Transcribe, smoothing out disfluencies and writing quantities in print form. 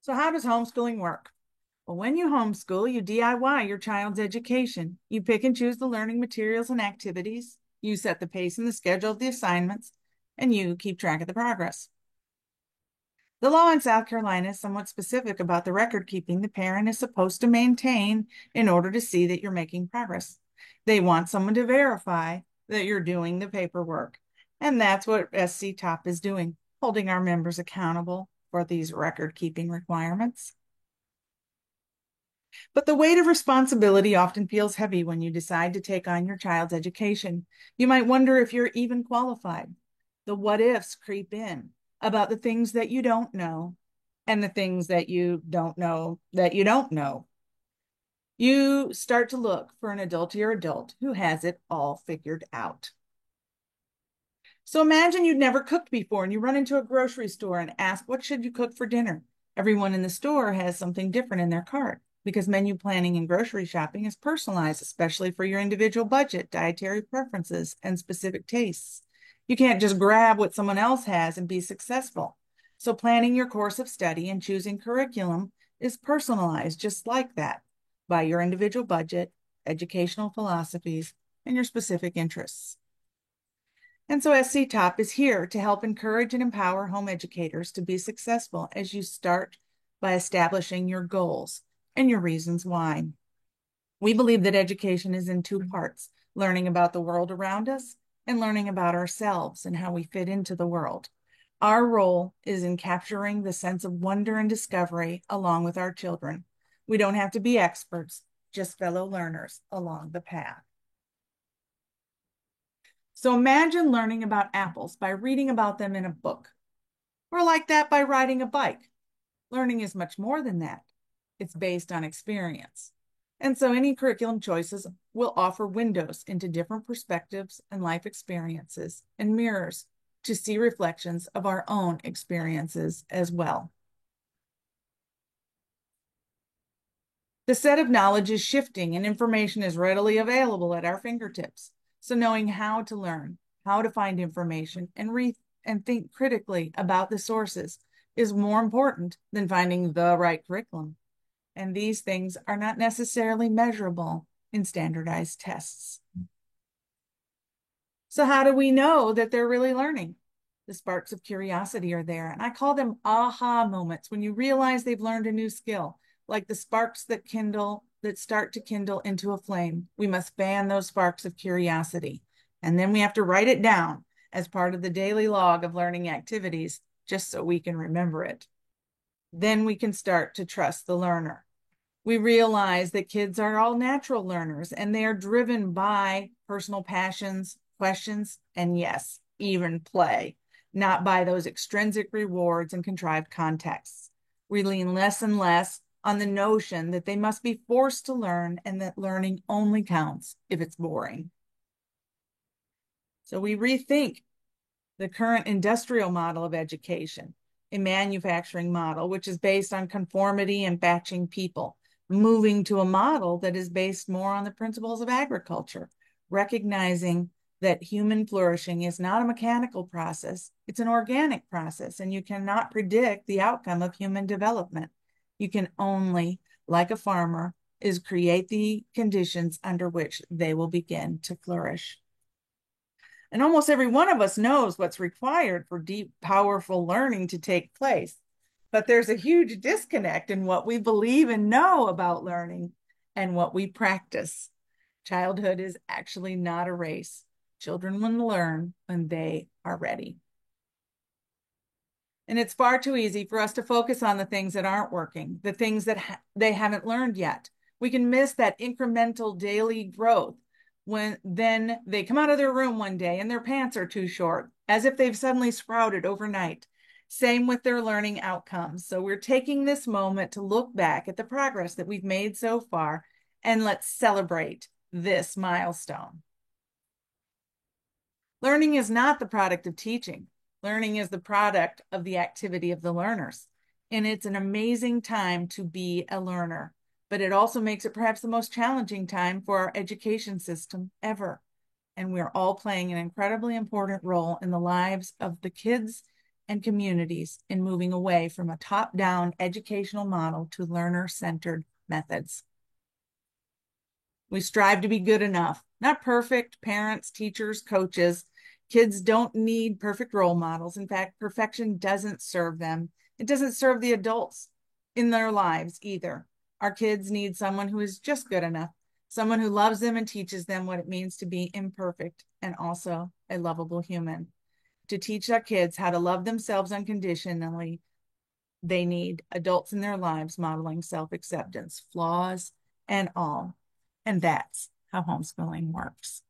So how does homeschooling work? Well, when you homeschool, you DIY your child's education. You pick and choose the learning materials and activities. You set the pace and the schedule of the assignments, and you keep track of the progress. The law in South Carolina is somewhat specific about the record keeping the parent is supposed to maintain in order to see that you're making progress. They want someone to verify that you're doing the paperwork. And that's what SC Top is doing, holding our members accountable for these record keeping requirements. But the weight of responsibility often feels heavy when you decide to take on your child's education. You might wonder if you're even qualified. The what ifs creep in about the things that you don't know and the things that you don't know that you don't know. You start to look for an adultier adult who has it all figured out. So imagine you'd never cooked before and you run into a grocery store and ask, what should you cook for dinner? Everyone in the store has something different in their cart because menu planning and grocery shopping is personalized, especially for your individual budget, dietary preferences, and specific tastes. You can't just grab what someone else has and be successful. So planning your course of study and choosing curriculum is personalized just like that by your individual budget, educational philosophies, and your specific interests. And so SC Top is here to help encourage and empower home educators to be successful as you start by establishing your goals and your reasons why. We believe that education is in two parts, learning about the world around us and learning about ourselves and how we fit into the world. Our role is in capturing the sense of wonder and discovery along with our children. We don't have to be experts, just fellow learners along the path. So imagine learning about apples by reading about them in a book, or like that by riding a bike. Learning is much more than that. It's based on experience. And so any curriculum choices will offer windows into different perspectives and life experiences and mirrors to see reflections of our own experiences as well. The set of knowledge is shifting and information is readily available at our fingertips. So knowing how to learn, how to find information, and think critically about the sources is more important than finding the right curriculum. And these things are not necessarily measurable in standardized tests. So how do we know that they're really learning? The sparks of curiosity are there. And I call them aha moments when you realize they've learned a new skill, like the sparks that start to kindle into a flame. We must fan those sparks of curiosity. And then we have to write it down as part of the daily log of learning activities, just so we can remember it. Then we can start to trust the learner. We realize that kids are all natural learners and they are driven by personal passions, questions, and yes, even play, not by those extrinsic rewards and contrived contexts. We lean less and less on the notion that they must be forced to learn and that learning only counts if it's boring. So we rethink the current industrial model of education, a manufacturing model, which is based on conformity and batching people, moving to a model that is based more on the principles of agriculture, recognizing that human flourishing is not a mechanical process, it's an organic process, and you cannot predict the outcome of human development. You can only, like a farmer, is create the conditions under which they will begin to flourish. And almost every one of us knows what's required for deep, powerful learning to take place. But there's a huge disconnect in what we believe and know about learning and what we practice. Childhood is actually not a race. Children will learn when they are ready. And it's far too easy for us to focus on the things that aren't working, the things that they haven't learned yet. We can miss that incremental daily growth when then they come out of their room one day and their pants are too short, as if they've suddenly sprouted overnight. Same with their learning outcomes. So we're taking this moment to look back at the progress that we've made so far, and let's celebrate this milestone. Learning is not the product of teaching. Learning is the product of the activity of the learners. And it's an amazing time to be a learner, but it also makes it perhaps the most challenging time for our education system ever. And we're all playing an incredibly important role in the lives of the kids and communities in moving away from a top-down educational model to learner-centered methods. We strive to be good enough, not perfect. Parents, teachers, coaches, kids don't need perfect role models. In fact, perfection doesn't serve them. It doesn't serve the adults in their lives either. Our kids need someone who is just good enough, someone who loves them and teaches them what it means to be imperfect and also a lovable human. To teach our kids how to love themselves unconditionally, they need adults in their lives modeling self-acceptance, flaws and all. And that's how homeschooling works.